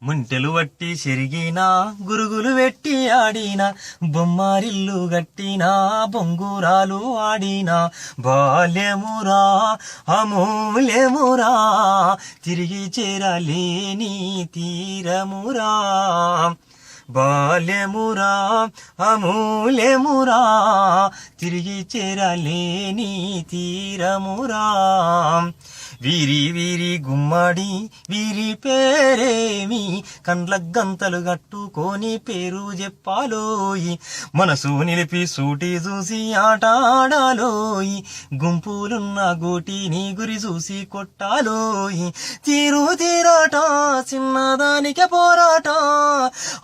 ముంటెలు వట్టి చెరిగినా గురుగులు వెట్టి ఆడినా బొమ్మారిల్లు గట్టినా బొంగురాలు ఆడినా బాల్యమురా అమూల్యమురా తిరిగి చేరలేని తీరమురా బాల్యమురా అమూల్యమురా తిరిగి చేరలేని తీరమురా వీరి వీరి గుమ్మడి వీరి పేరేమి కండ్ల గంతలు గట్టుకొని పేరు చెప్పాలోయి మనసు నిలిపి సూటి చూసి ఆట ఆడాలోయి గుంపులున్న గోటిని గురి చూసి కొట్టాలోయి తీరాట చిన్నదానికే పోరాట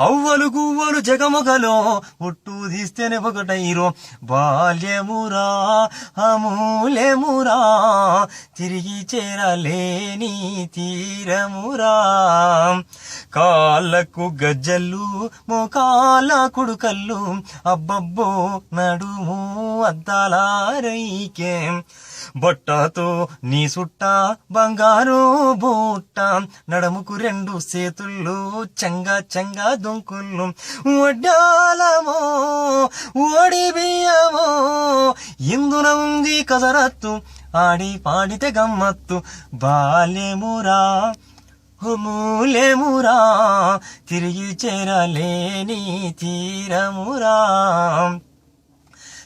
అవ్వలు గువ్వలు జగమగలో ఒట్టు తీస్తేనే ఒకటైరో బాల్యమురా అమూల్యమురా తిరిగి చేరలేని తీరమురా కాళ్ళకు గజ్జలు మోకాళ్ళ కుడుకల్లు అబ్బబ్బో నడుము అద్దాలారైకే బొట్టతో నీ సుట్ట బంగారు బుట్ట నడుముకు రెండు చేతుల్లో చంగా చంగా దొంకుళ్ళు వడ్డాలమో ఓడి బియ్యమో ఇందున ఉంది కసరత్తు ఆడి పాడితే గమ్మత్తు బాల్యమురా అమూల్యమురా తిరిగి చేరలేని తీరమురా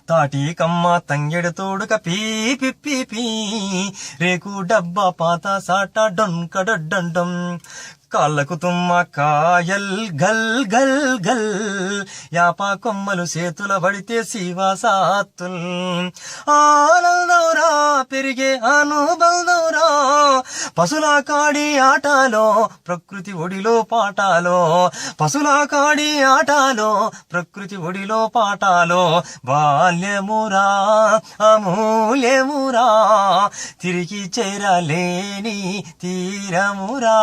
తాటి కమ్మ తంగెడు తోడుక పీ పిప్పి పీ రేకు డబ్బా పాత సాట డొంకడొడ్డం కాళ్ళకు తుమ్మ కాయల్ గల్ గల్ గల్ యాపా కొమ్మలు చేతుల పడితే శివసాత్తుల్ ఆనందౌరా పెరిగే అనుబంధౌరా పశుల కాడి ఆటలో ప్రకృతి ఒడిలో పాటాలో పశుల కాడి ఆటలో ప్రకృతి ఒడిలో పాటాలో బాల్యమురా అమూల్యమురా తిరిగి చేరలేని తీరమురా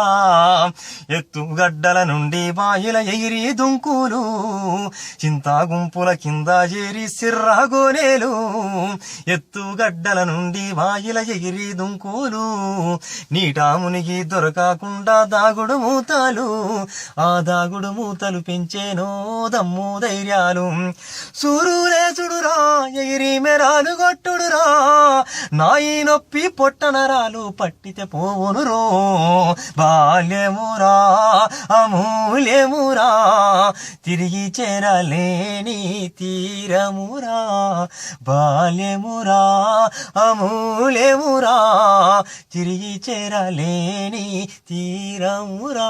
ఎత్తుగడ్డల నుండి బాయిల ఎగిరి దుంకులు చింతా గుంపుల కింద చేరి సిర్రాగోనేలు ఎత్తుగడ్డల నుండి బాయిల ఎగిరి దుంకులు నీటా మునిగి దొరకకుండా దాగుడు మూతలు ఆ దాగుడు మూతలు పెంచేనో దమ్ము ధైర్యాలు సూరులే చుడురా ఎగిరి మెరాలు కొట్టుడురా నాయి నొప్పి పొట్టనరాలు పట్టితే పోవునురో బాల్యమురా అమూల్యమురా తిరిగి చేరలేని తీరమురా బాల్యమురా అమూల్యమురా తిరిగి చేరలేని తీరమురా